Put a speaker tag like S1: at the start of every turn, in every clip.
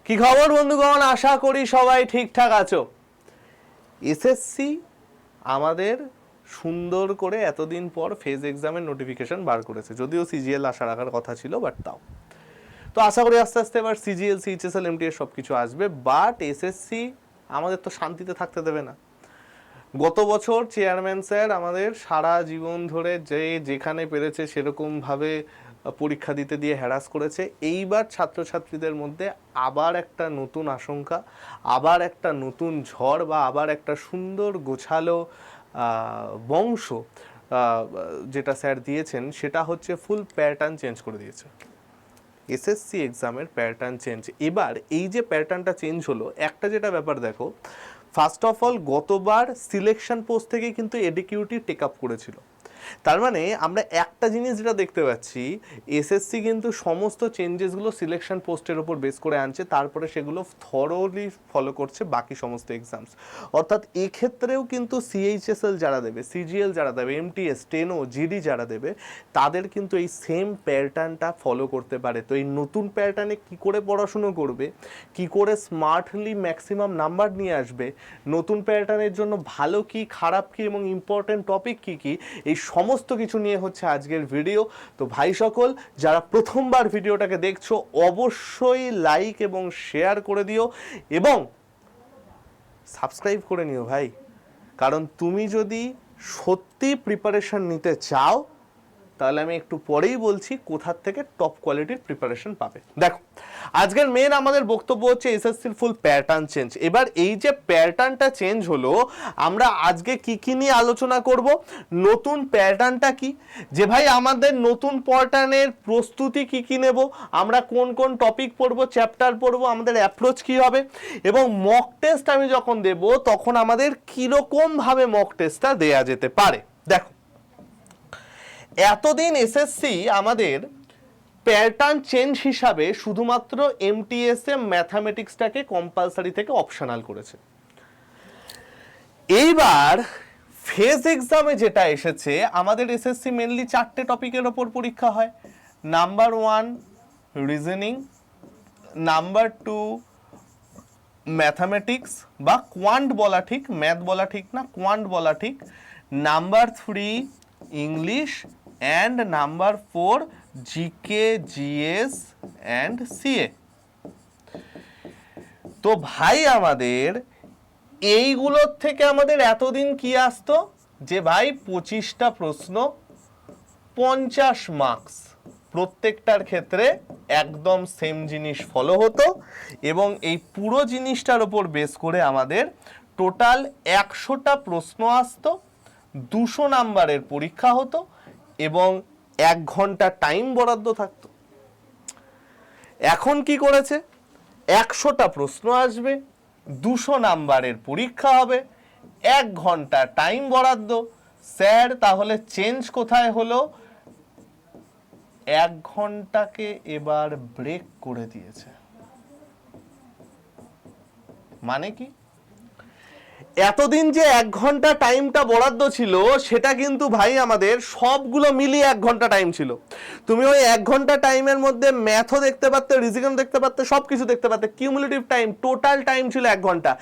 S1: কি খবর বন্ধুগণ, আশা করি সবাই ঠিকঠাক আছো। এসএসসি আমাদের সুন্দর করে এতদিন পর ফেজ এক্সামের নোটিফিকেশন বার করেছে, যদিও সিজিএল আশা রাখার কথা ছিল, বাট তাও তো আশা করি আস্তে আস্তে এবার সিজিএল সিএইচএসএল এমটিএস সব কিছু আসবে। বাট এসএসসি আমাদের তো শান্তিতে থাকতে দেবে না। গত বছর চেয়ারম্যান স্যার আমাদের সারা জীবন ধরে যেখানে পেরেছে সেরকমভাবে পরীক্ষা দিতে দিয়ে হ্যারাস করেছে। এইবার ছাত্রছাত্রীদের মধ্যে আবার একটা নতুন আশঙ্কা, আবার একটা নতুন ঝড় বা আবার একটা সুন্দর গোছালো বংশ যেটা স্যার দিয়েছেন সেটা হচ্ছে ফুল প্যাটার্ন চেঞ্জ করে দিয়েছে। এসএসসি এক্সামের প্যাটার্ন চেঞ্জ। এবার এই যে প্যাটার্নটা চেঞ্জ হলো, একটা যেটা ব্যাপার দেখো, ফার্স্ট অফ অল গতবার সিলেকশন পোস্ট থেকে কিন্তু এডিকিউটি টেক আপ করেছিল। তার মানে আমরা একটা জিনিস যেটা দেখতে পাচ্ছি, এসএসসি কিন্তু সমস্ত চেঞ্জেসগুলো সিলেকশন পোস্টের ওপর বেস করে আনছে, তারপরে সেগুলো থরোলি ফলো করছে বাকি সমস্ত এক্সামস। অর্থাৎ এক্ষেত্রেও কিন্তু সিএইচএসএল যারা দেবে, সিজিএল যারা দেবে, এমটিএস, স্টেনো, জিডি যারা দেবে, তাদের কিন্তু এই সেম প্যাটার্নটা ফলো করতে পারে। তো এই নতুন প্যাটার্নে কি করে পড়াশুনো করবে, কি করে স্মার্টলি ম্যাক্সিমাম নাম্বার নিয়ে আসবে, নতুন প্যাটার্নের জন্য ভালো কি খারাপ কি এবং ইম্পর্টেন্ট টপিক কি কি, এই সমস্ত কিছু নিয়ে হচ্ছে আজকের ভিডিও। তো ভাই সকল, যারা প্রথমবার ভিডিওটাকে দেখছো অবশ্যই লাইক এবং শেয়ার করে দিও এবং সাবস্ক্রাইব করে নিও ভাই, কারণ তুমি যদি সত্যি প্রিপারেশন নিতে চাও তাহলে আমি একটু পরেই বলছি কোথার থেকে টপ কোয়ালিটির প্রিপারেশন পাবে। দেখো, আজকের মেন আমাদের বক্তব্য হচ্ছে এসএসসির ফুল প্যাটার্ন চেঞ্জ। এবার এই যে প্যাটার্নটা চেঞ্জ হলো, আমরা আজকে কি কি নিয়ে আলোচনা করব, নতুন প্যাটার্নটা কি, যে ভাই আমাদের নতুন প্যাটার্নের প্রস্তুতি কি কি নেব, আমরা কোন কোন টপিক পড়বো, চ্যাপ্টার পড়বো, আমাদের অ্যাপ্রোচ কি হবে, এবং মক টেস্ট আমি যখন দেব তখন আমাদের কিরকম ভাবে মক টেস্টটা দেয়া যেতে পারে। দেখো, এতদিন এসএসসি আমাদের প্যাটার্ন চেঞ্জ হিসাবে শুধুমাত্র এমটিএসএ ম্যাথামেটিক্সটাকে কম্পালসারি থেকে অপশনাল করেছে। এইবার ফেজ এক্সামে যেটা এসেছে, আমাদের এসএসসি মেনলি 4টে টপিকের ওপর পরীক্ষা হয়। নাম্বার 1 রিজনিং, নাম্বার 2 ম্যাথামেটিক্স বা কোয়ান্ট বলা ঠিক, ম্যাথ বলা ঠিক না, কোয়ান্ট বলা ঠিক, number 3 English, and number 4 GK, GS and CA. তো ভাই আমাদের এইগুলোর থেকে আমাদের এতদিন কি আসতো, যে ভাই 25টা প্রশ্ন 50 মার্কস, প্রত্যেকটার ক্ষেত্রে একদম সেম জিনিস ফলো হতো এবং এই পুরো জিনিসটার উপর বেস করে আমাদের টোটাল 100টা প্রশ্ন আসতো, 200 নাম্বারের পরীক্ষা হতো এবং 1 ঘন্টা টাইম বরাদ্দ থাকতো। এখন কি করেছে, 100টা প্রশ্ন আসবে, 200 নাম্বারের পরীক্ষা হবে, 1 ঘন্টা টাইম বরাদ্দ। স্যার তাহলে চেঞ্জ কোথায় হলো, 1 ঘন্টাকে এবার ব্রেক করে দিয়েছে। মানে কি, এতদিন যে 1 ঘন্টা টাইমটা বরাদ্দ ছিল সেটা কিন্তু ভাই আমাদের সবগুলো মিলিয়ে 1 ঘন্টা টাইম ছিল। তুমি ওই 1 ঘন্টা টাইমের মধ্যে ম্যাথও দেখতে পারতে, রিজনিং দেখতে পারতে, সবকিছু দেখতে পারতে, কিউমুলেটিভ টাইম, টোটাল টাইম ছিল 1 ঘন্টা।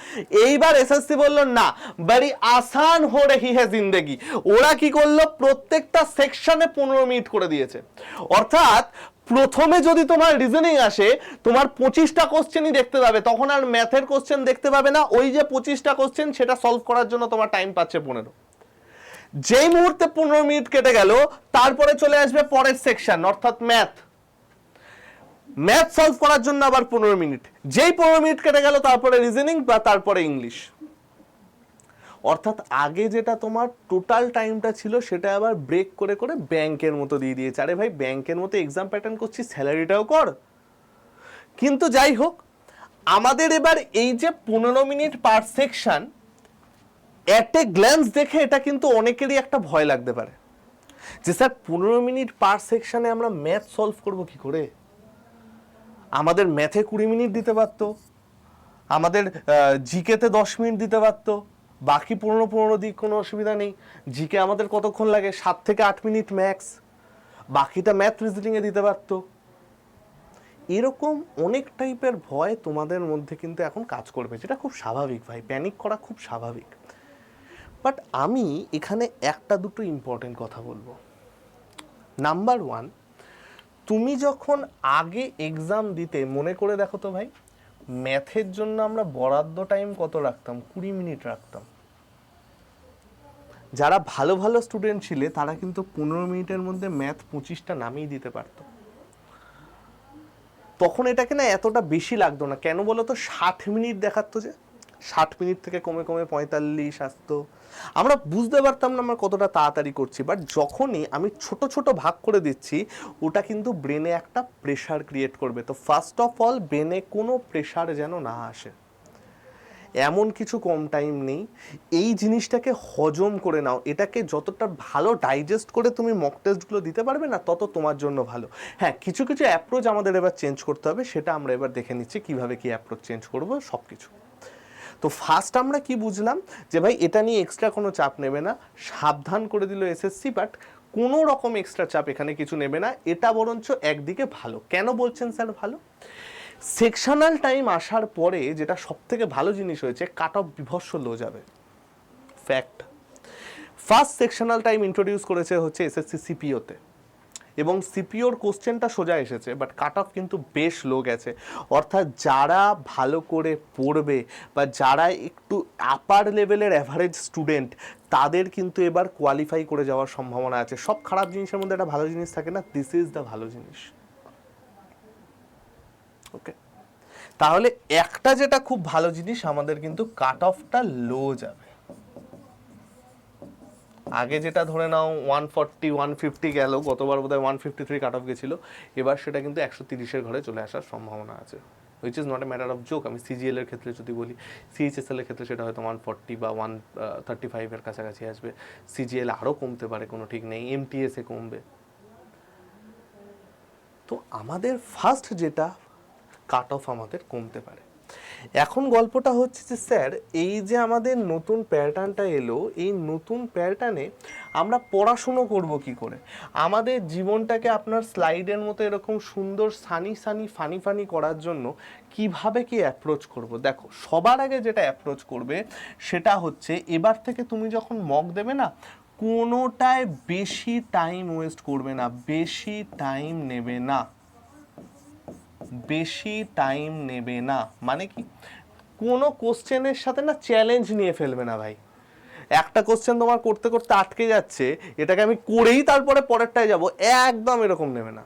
S1: এইবার এসএসসি বলল না, বড়ি আসান হো রহি হ্যায় জিন্দেগি। ওরা কি করলো, প্রত্যেকটা সেকশনে 15 মিনিট করে দিয়েছে। অর্থাৎ প্রথমে যদি তোমার রিজনিং আসে, তোমার 25টা কোশ্চেনই দেখতে পাবে, তখন আর ম্যাথের কোশ্চেন দেখতে পাবে না। ওই যে 25টা কোশ্চেন সেটা সলভ করার জন্য তোমার টাইম পাচ্ছে 15। যেই মুহূর্তে 15 মিনিট কেটে গেল, তারপরে চলে আসবে পরের সেকশন, অর্থাৎ ম্যাথ। ম্যাথ সলভ করার জন্য আবার 15 মিনিট। যেই 15 মিনিট কেটে গেল, তারপরে রিজনিং বা তারপরে ইংলিশ। অর্থাৎ আগে যেটা তোমার টোটাল টাইমটা ছিল সেটা আবার ব্রেক করে করে ব্যাংকের মতো দিয়ে দিয়েছে। আরে ভাই, ব্যাংকের মতো এক্সাম প্যাটার্ন করছিস, স্যালারিটাও কর। কিন্তু যাই হোক, আমাদের এবার এই যে 15 minute per section, at a glance দেখে এটা কিন্তু অনেকেরই একটা ভয় লাগতে পারে যে স্যার 15 মিনিট পার সেকশনে আমরা ম্যাথ সলভ করব কি করে। আমাদের ম্যাথে 20 মিনিট দিতে পারতো, আমাদের জিকেতে 10 মিনিট দিতে পারতো, বাকি 15 দিক, কোনো অসুবিধা নেই। জিকে আমাদের কতক্ষণ লাগে, 7 থেকে 8 মিনিট ম্যাক্স, বাকিটা ম্যাথ রিজনিংয়ে দিতে পারতো। এরকম অনেক টাইপের ভয় তোমাদের মধ্যে কিন্তু এখন কাজ করবে, যেটা খুব স্বাভাবিক ভাই, প্যানিক করা খুব স্বাভাবিক। বাট আমি এখানে একটা দুটো ইম্পর্টেন্ট কথা বলবো। নাম্বার ওয়ান, তুমি যখন আগে এক্সাম দিতে, মনে করে দেখো তো ভাই, ম্যাথের জন্য আমরা বরাদ্দ টাইম কত রাখতাম? 20 মিনিট রাখতাম। যারা ভালো ভালো স্টুডেন্ট ছিলে তারা কিন্তু 15 মিনিটের মধ্যে ম্যাথ 25টা নামিয়ে দিতে পারতো। তখন এটাকে না এতটা বেশি লাগতো না, কেন বলো তো? 60 মিনিট দেখাতো, যে 60 মিনিট থেকে কমে কমে 45 আসতো। আমরা বুঝতে পারতাম না আমরা কতটা তাড়াতাড়ি করছি। বাট যখনই আমি ছোট ছোট ভাগ করে দিচ্ছি, ওটা কিন্তু ব্রেনে একটা প্রেশার ক্রিয়েট করবে। তো ফার্স্ট অফ অল, ব্রেনে কোনো প্রেশার যেন না আসে, এমন কিছু কম টাইম নেই। এই জিনিসটাকে হজম করে নাও, এটাকে যতটা ভালো ডাইজেস্ট করে তুমি মক টেস্টগুলো দিতে পারবে না, তত তোমার জন্য ভালো। হ্যাঁ, কিছু কিছু অ্যাপ্রোচ আমাদের এবার চেঞ্জ করতে হবে, সেটা আমরা এবার দেখে নিচ্ছি কিভাবে কি অ্যাপ্রোচ চেঞ্জ করবো সব কিছু। তো ফার্স্ট আমরা কি বুঝলাম, যে ভাই এটা নিয়ে এক্সট্রা কোনো চাপ নেবে না, সাবধান করে দিল এসএসসি, বাট কোনো রকম এক্সট্রা চাপ এখানে কিছু নেবে না। এটা বরঞ্চ একদিকে ভালো। কেন বলছেন স্যার ভালো? সেকশনাল টাইম আসার পরে যেটা সব থেকে ভালো জিনিস হয়েছে, কাট অফ বিভৎস লো যাবে। Fact, first sectional time introduce করেছে হচ্ছে এসএসসি সিপিওতে, এবং সিপিওর কোশ্চেনটা সোজা এসেছে, বাট কাট অফ কিন্তু বেশ লো গেছে। অর্থাৎ যারা ভালো করে পড়বে বা যারা একটু আপার লেভেলের অ্যাভারেজ স্টুডেন্ট, তাদের কিন্তু এবার কোয়ালিফাই করে যাওয়ার সম্ভাবনা আছে। সব খারাপ জিনিসের মধ্যে একটা ভালো জিনিস থাকে না, দিস ইজ দ্য ভালো জিনিস। ওকে, তাহলে একটা যেটা খুব ভালো জিনিস, আমাদের কিন্তু কাট অফটা লো যাবে। আগে যেটা ধরে নাও 140 150 গেল, গতবার বোধহয় 153 কাট অফ গেছিল, এবার সেটা কিন্তু 130-এর ঘরে চলে আসার সম্ভাবনা আছে, which is not a matter of joke. আমি সিজিএল এর ক্ষেত্রে যদি বলি, সিএইচএসএল এর ক্ষেত্রে সেটা হয়তো 140 বা 135 এর কাছাকাছি আসবে। সিজিএল আরও কমতে পারে, কোনো ঠিক নেই, এমটিএস এ কমবে। তো আমাদের ফার্স্ট যেটা কাট অফ আমাদের কমতে পারে। এখন গল্পটা হচ্ছে যে স্যার, এই যে আমাদের নতুন প্যাটার্নটা এলো, এই নতুন প্যাটার্নে আমরা পড়াশুনো করব কি করে? আমাদের জীবনটাকে আপনার স্লাইডের মতো এরকম সুন্দর সানি সানি ফানি ফানি করার জন্য কিভাবে কি অ্যাপ্রোচ করব? দেখো, সবার আগে যেটা অ্যাপ্রোচ করবে সেটা হচ্ছে, এবার থেকে তুমি যখন মক দেবে না, কোনোটায় বেশি টাইম ওয়েস্ট করবে না, বেশি টাইম নেবে না, বেশি টাইম নেবে না। মানে কি, কোনো কোশ্চেনের সাথে না চ্যালেঞ্জ নিয়ে ফেলবে না ভাই। একটা কোশ্চেন তোমার করতে করতে আটকে যাচ্ছে, এটাকে আমি করেই তারপরে পরেরটায় যাব, একদম এরকম নেবে না।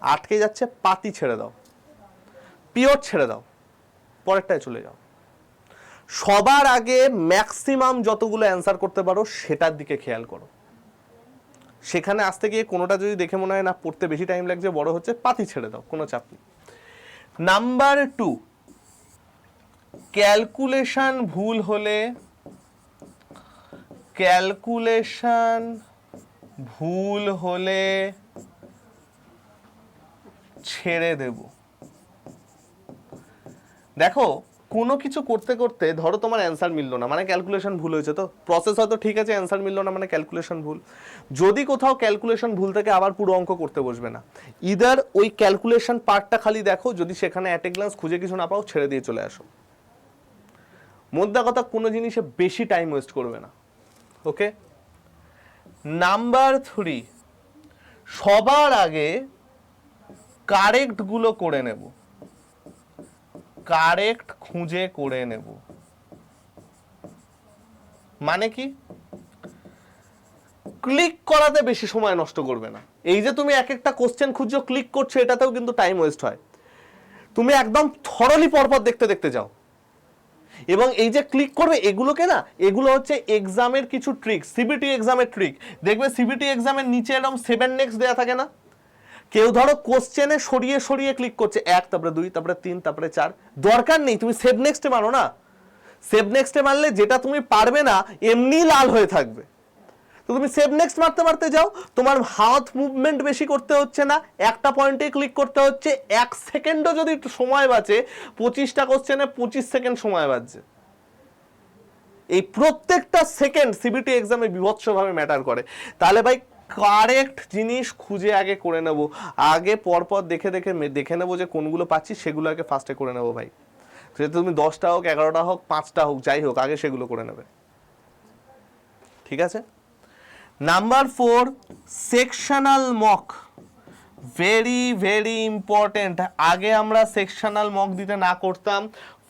S1: আটকে যাচ্ছে, পাতি ছেড়ে দাও, পিওর ছেড়ে দাও, পরেরটায় চলে যাও। সবার আগে ম্যাক্সিমাম যতগুলো অ্যান্সার করতে পারো সেটার দিকে খেয়াল করো। সেখানে আসতে গিয়ে কোনোটা যদি দেখে মনে হয় না পড়তে বেশি টাইম লাগছে, বড় হচ্ছে, পাতি ছেড়ে দাও, কোনো চাপ নেই। নাম্বার 2, ক্যালকুলেশন ভুল হলে ছেড়ে দেব। দেখো, কোনো কিছু করতে করতে ধরো তোমার অ্যান্সার মিললো না, মানে ক্যালকুলেশন ভুল হয়েছে, তো প্রসেস হয়তো ঠিক আছে, অ্যান্সার মিললো না মানে ক্যালকুলেশন ভুল। যদি কোথাও ক্যালকুলেশন ভুল থেকে আবার পুরো অঙ্ক করতে বসবে না, ইদার ওই ক্যালকুলেশন পার্টটা খালি দেখো, যদি সেখানে অ্যাট এ গ্লান্স খুঁজে কিছু না পাও, ছেড়ে দিয়ে চলে আসো। মোদ্দা কথা, কোনো জিনিসে বেশি টাইম ওয়েস্ট করবে না। ওকে, নাম্বার 3, সবার আগে কারেক্ট গুলো করে নেব, কারেক্ট খুঁজে করে নেব। মানে কি, ক্লিক করাতে বেশি সময় নষ্ট করবে না। এই যে তুমি এক একটা কোশ্চেন খুঁজছো, ক্লিক করছো, এটাতেও কিন্তু টাইম ওয়েস্ট হয়। তুমি একদম থরলি পরপর দেখতে দেখতে যাও, এবং এই যে ক্লিক করবে এগুলোকে না, এগুলো হচ্ছে এক্সামের কিছু ট্রিক, সিবিটি এক্সামের ট্রিক। দেখবে সিবিটি এক্সামের নিচে এরকম 7 নেক্সট দেয়া থাকে না, কেউ ধরো কোশ্চেনে সরিয়ে সরিয়ে ক্লিক করছে, 1 তারপরে 2 তারপরে 3 তারপরে 4, দরকার নেই, তুমি সেভ নেক্সটে মারো না। সেভ নেক্সটে মারলে যেটা তুমি পারবে না এমনি লাল হয়ে থাকবে। তো তুমি সেভ নেক্সট মারতে মারতে যাও, তোমার হাত মুভমেন্ট বেশি করতে হচ্ছে না, একটা পয়েন্টে ক্লিক করতে হচ্ছে, 1 সেকেন্ডও যদি সময় বাঁচে, 25টা কোশ্চেনে 25 সেকেন্ড সময় বাঁচছে। এই প্রত্যেকটা সেকেন্ড সিবিটি এক্সামে বিভৎসভাবে ম্যাটার করে। তাহলে ভাই কারেক্ট জিনিস খুঁজে আগে করে নেব, আগে পরপর দেখে নেবো যে কোনগুলো পাচ্ছি, সেগুলো আগে ফার্স্টে করে নেবো ভাই। সে তুমি 10টা হোক, 11টা হোক, 5টা হোক, যাই হোক, আগে সেগুলো করে নেবে, ঠিক আছে? Number 4, sectional mock, very very important. আগে আমরা সেকশনাল মক দিতে না করতাম,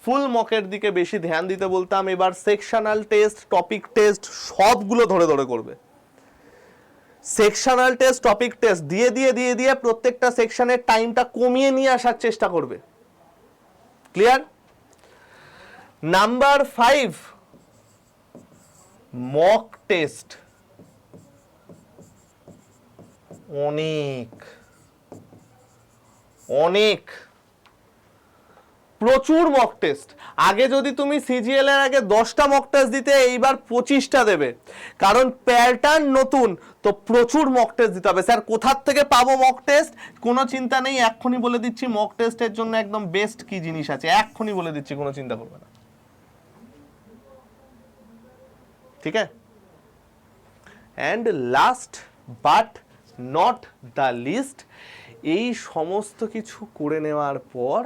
S1: ফুল মকের দিকে বেশি ধ্যান দিতে বলতাম। এবার সেকশনাল টেস্ট, টপিক টেস্ট সবগুলো ধরে ধরে করবে। সেকশনাল টেস্ট, টপিক টেস্ট দিয়ে দিয়ে দিয়ে দিয়ে প্রত্যেকটা সেকশনের টাইমটা কমিয়ে নিয়ে আসার চেষ্টা করবে। ক্লিয়ার? Number 5, mock test. অনেক অনেক প্রচুর মক টেস্ট। আগে যদি তুমি সিজিএল এর আগে 10টা মক টেস্ট দিতে, এইবার 25টা দেবে, কারণ প্যাটার্ন নতুন, তো প্রচুর মক টেস্ট দিতে হবে। স্যার কোথার থেকে পাবো মক টেস্ট? কোনো চিন্তা নেই, এক্ষুনি বলে দিচ্ছি মক টেস্টের জন্য একদম বেস্ট কি জিনিস আছে, এক্ষুনি বলে দিচ্ছি, কোনো চিন্তা করবে না, ঠিক আছে? And last but not the least, এই সমস্ত কিছু করে নেওয়ার পর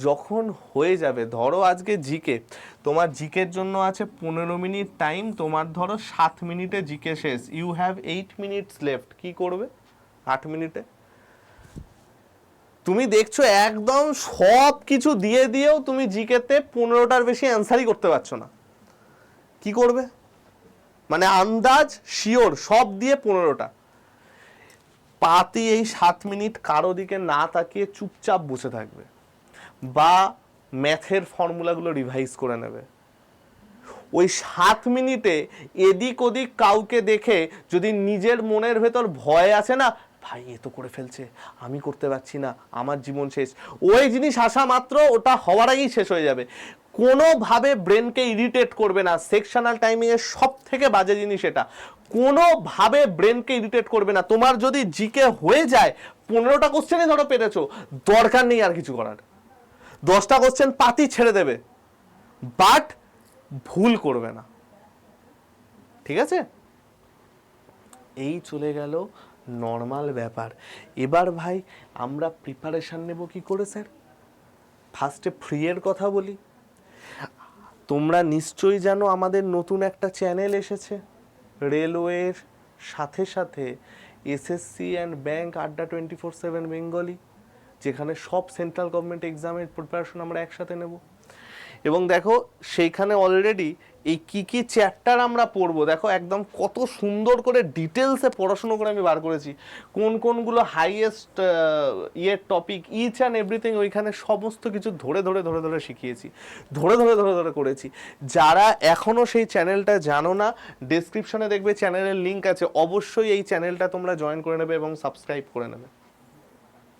S1: যখন হয়ে যাবে, ধরো আজকে জিকে, তোমার জিকের জন্য আছে 15 মিনিট টাইম, তোমার ধরো 7 মিনিটে জিকে শেষ, ইউ হ্যাভ 8 মিনিটস লেফট। কি করবে 8 মিনিটে? তুমি দেখছো একদম সব কিছু দিয়ে দিয়েও তুমি জিকেতে 15টার বেশি অ্যান্সারই করতে পারছো না, কি করবে? মানে আন্দাজ শিওর সব দিয়ে 15টা পাতি, এই 7 মিনিট কারো দিকে না তাকিয়ে চুপচাপ বসে থাকবে, বা ম্যাথের ফর্মুলাগুলো রিভাইজ করে নেবে। ওই 7 মিনিটে এদিক ওদিক কাউকে দেখে যদি নিজের মনের ভেতর ভয় আছে না, ভাই এ তো করে ফেলছে, আমি করতে পারছি না, আমার জীবন শেষ, ওই জিনিস আসা মাত্র ওটা হওয়ার আগেই শেষ হয়ে যাবে। কোনোভাবে ব্রেনকে ইরিটেট করবে না, সেকশনাল টাইমিং এর সব থেকে বাজে জিনিস এটা। কোনোভাবে ব্রেনকে ইরিটেট করবে না। তোমার যদি জিকে হয়ে যায়, 15টা কোশ্চেনই ধরো পেরেছো, দরকার নেই আর কিছু করার, 10টা কোশ্চেন পাতি ছেড়ে দেবে, বাট ভুল করবে না, ঠিক আছে? এই চলে গেল নর্মাল ব্যাপার। এবার ভাই আমরা প্রিপারেশন নেব কি করে স্যার? ফার্স্টে ফ্রি এর কথা বলি। তোমরা নিশ্চয়ই জানো আমাদের নতুন একটা চ্যানেল এসেছে রেলওয়ের সাথে সাথে, এসএসসি অ্যান্ড ব্যাংক আড্ডা 24/7 বেঙ্গলি, যেখানে সব সেন্ট্রাল গভর্নমেন্ট এক্সামের প্রিপারেশন আমরা একসাথে নেব। এবং দেখো সেইখানে অলরেডি এই কি চ্যাপ্টার আমরা পড়বো, দেখো একদম কত সুন্দর করে ডিটেলসে পড়াশুনো করে আমি বার করেছি, কোনগুলো হাইয়েস্ট ইয়ের টপিক, ইচ অ্যান্ড এভরিথিং, ওইখানে সমস্ত কিছু ধরে ধরে ধরে ধরে শিখিয়েছি, ধরে ধরে ধরে ধরে করেছি। যারা এখনও সেই চ্যানেলটা জানো না, ডেসক্রিপশনে দেখবে চ্যানেলের লিঙ্ক আছে, অবশ্যই এই চ্যানেলটা তোমরা জয়েন করে নেবে এবং সাবস্ক্রাইব করে নেবে,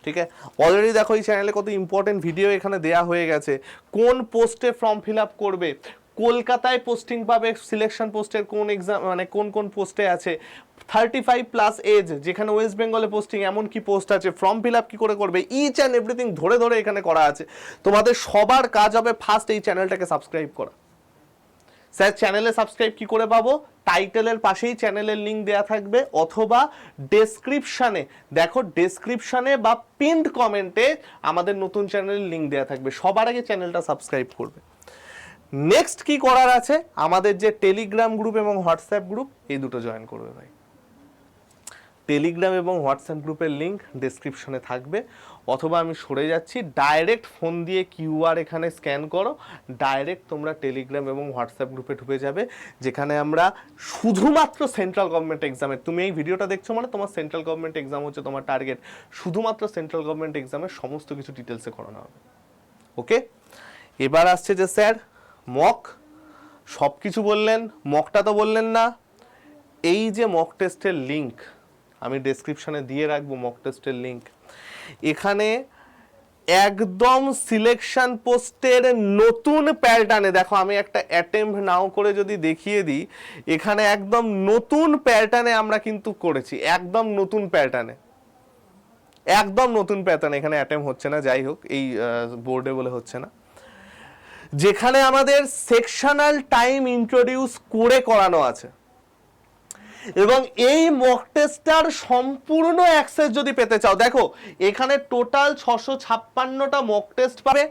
S1: ঠিক আছে? অলরেডি দেখো এই চ্যানেলে কত ইম্পর্টেন্ট ভিডিও এখানে দেয়া হয়ে গেছে। কোন পোস্টে ফর্ম ফিল আপ করবে, কলকাতায় পোস্টিং পাবে, সিলেকশন পোস্টের কোন এক্সাম, মানে কোন পোস্টে আছে, 35+ এজ যেখানে ওয়েস্ট বেঙ্গলে পোস্টিং, এমন কি পোস্ট আছে, ফর্ম ফিল আপ কি করে করবে, ইচ অ্যান্ড এভরিথিং ধরে ধরে এখানে করা আছে। তোমাদের সবার কাজ হবে ফার্স্ট এই চ্যানেলটাকে সাবস্ক্রাইব করা। স্যার চ্যানেলে সাবস্ক্রাইব কি করে পাবো? টাইটেলের পাশেই চ্যানেলের লিঙ্ক দেয়া থাকবে, অথবা ডেসক্রিপশনে, দেখো ডেসক্রিপশনে বা পিনড কমেন্টে আমাদের নতুন চ্যানেলের লিঙ্ক দেয়া থাকবে। সবার আগে চ্যানেলটা সাবস্ক্রাইব করবে। নেক্সট কি করার আছে, আমাদের যে টেলিগ্রাম গ্রুপ এবং হোয়াটসঅ্যাপ গ্রুপ, এই দুটো জয়েন করবে ভাই। টেলিগ্রাম এবং হোয়াটসঅ্যাপ গ্রুপের লিঙ্ক ডেসক্রিপশনে থাকবে, অথবা আমি সরে যাচ্ছি, ডাইরেক্ট ফোন দিয়ে কিউআর এখানে স্ক্যান করো, ডাইরেক্ট তোমরা টেলিগ্রাম এবং হোয়াটসঅ্যাপ গ্রুপে ঢুকে যাবে, যেখানে আমরা শুধুমাত্র সেন্ট্রাল গভর্নমেন্ট এক্সামের, তুমি এই ভিডিওটা দেখছো মানে তোমার সেন্ট্রাল গভর্নমেন্ট এক্সাম হচ্ছে তোমার টার্গেট, শুধুমাত্র সেন্ট্রাল গভর্নমেন্ট এক্সামের সমস্ত কিছু ডিটেলসে করানো হবে। ওকে, এবার আসছে যে স্যার মক, সব কিছু বললেন, মকটা তো বললেন না, এই যে মক টেস্টের লিঙ্ক আমি ডেসক্রিপশনে দিয়ে রাখবো, মক টেস্টের লিঙ্ক, এখানে একদম সিলেকশন পোস্টের নতুন প্যাটার্নে, দেখো আমি একটা অ্যাটেম্প নাও করে যদি দেখিয়ে দিই, এখানে একদম নতুন প্যাটার্নে আমরা কিন্তু করেছি, একদম নতুন প্যাটার্নে, একদম নতুন প্যাটার্ন, এখানে অ্যাটেম্প হচ্ছে না, যাই হোক এই বোর্ডে বলে হচ্ছে না, যেখানে আমাদের সেকশনাল টাইম ইন্ট্রোডিউস করে করানো আছে। এবং এই মক টেস্টটার সম্পূর্ণ অ্যাক্সেস যদি পেতে চাও, দেখো এখানে টোটাল 656টা মক টেস্ট পাবে,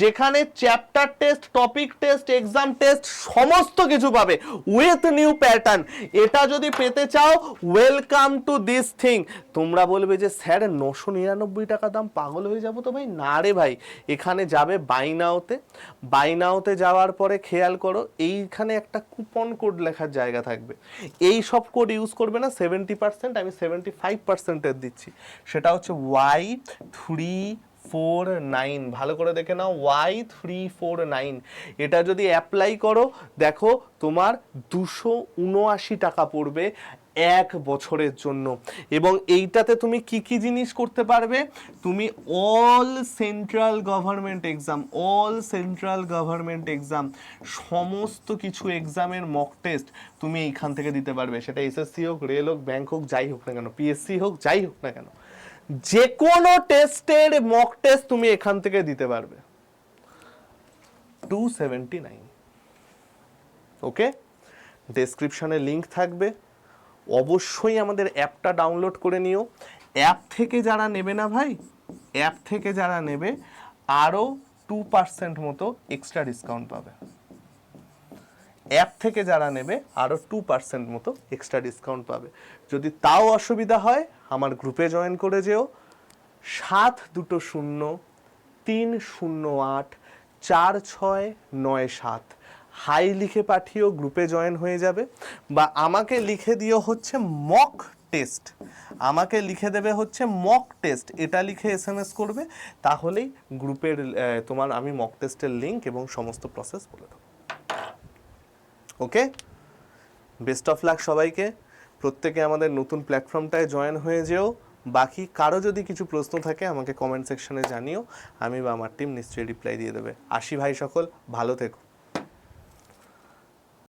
S1: যেখানে chapter test, topic test, exam test সমস্ত কিছু পাবে উইথ নিউ প্যাটার্ন। এটা যদি পেতে চাও, ওয়েলকাম টু দিস থিং। তোমরা বলবে যে স্যার 999 টাকা দাম, পাগল হয়ে যাবো তো ভাই। না রে ভাই, এখানে যাবে বাই নাওতে, বাই নাওতে যাওয়ার পরে খেয়াল করো এইখানে একটা কুপন কোড লেখার জায়গা থাকবে, এই সব কোড ইউজ করবে না। 70%, আমি 75%-এর দিচ্ছি, সেটা হচ্ছে Y349। ভালো করে দেখে নাও, Y349। এটা যদি অ্যাপ্লাই করো, দেখো তোমার 279 টাকা পড়বে 1 বছরের জন্য। এবং এইটাতে তুমি কি কি জিনিস করতে পারবে, তুমি অল সেন্ট্রাল গভর্নমেন্ট এক্সাম সমস্ত কিছু এক্সামের মক টেস্ট তুমি এইখান থেকে দিতে পারবে। সেটা এসএসসি হোক, রেল হোক, ব্যাংক হোক, যাই হোক না কেন, পিএসসি হোক, যাই হোক না কেন, যে কোনো টেস্টের মক টেস্ট তুমি এখান থেকে দিতে পারবে 279। ওকে, ডেসক্রিপশনে লিংক থাকবে, অবশ্যই আমাদের অ্যাপটা ডাউনলোড করে নিও। অ্যাপ থেকে যারা নেবে না ভাই, অ্যাপ থেকে যারা নেবে আরও 2% মতো এক্সট্রা ডিসকাউন্ট পাবে। অ্যাপ থেকে যারা নেবে আরও 2% মতো এক্সট্রা ডিসকাউন্ট পাবে। যদি তাও অসুবিধা হয়, আমার গ্রুপে জয়েন করে যেও, 7203084697। হাই লিখে পাঠিও, গ্রুপে জয়েন হয়ে যাবে। বা আমাকে লিখে দিও হচ্ছে মক টেস্ট, আমাকে লিখে দেবে হচ্ছে মক টেস্ট, এটা লিখে এসএমএস করবে, তাহলেই গ্রুপের তোমার আমি মক টেস্টের লিঙ্ক এবং সমস্ত প্রসেস বলে দেবো। ওকে, বেস্ট অফ লাক সবাইকে। প্রত্যেকে আমাদের নতুন প্ল্যাটফর্মটায় জয়েন হয়ে যেও। বাকি কারো যদি কিছু প্রশ্ন থাকে আমাকে কমেন্ট সেকশনে জানিও, আমি বা আমার টিম নিশ্চয়ই রিপ্লাই দিয়ে দেবে। আসি ভাই সকল, ভালো থেকো।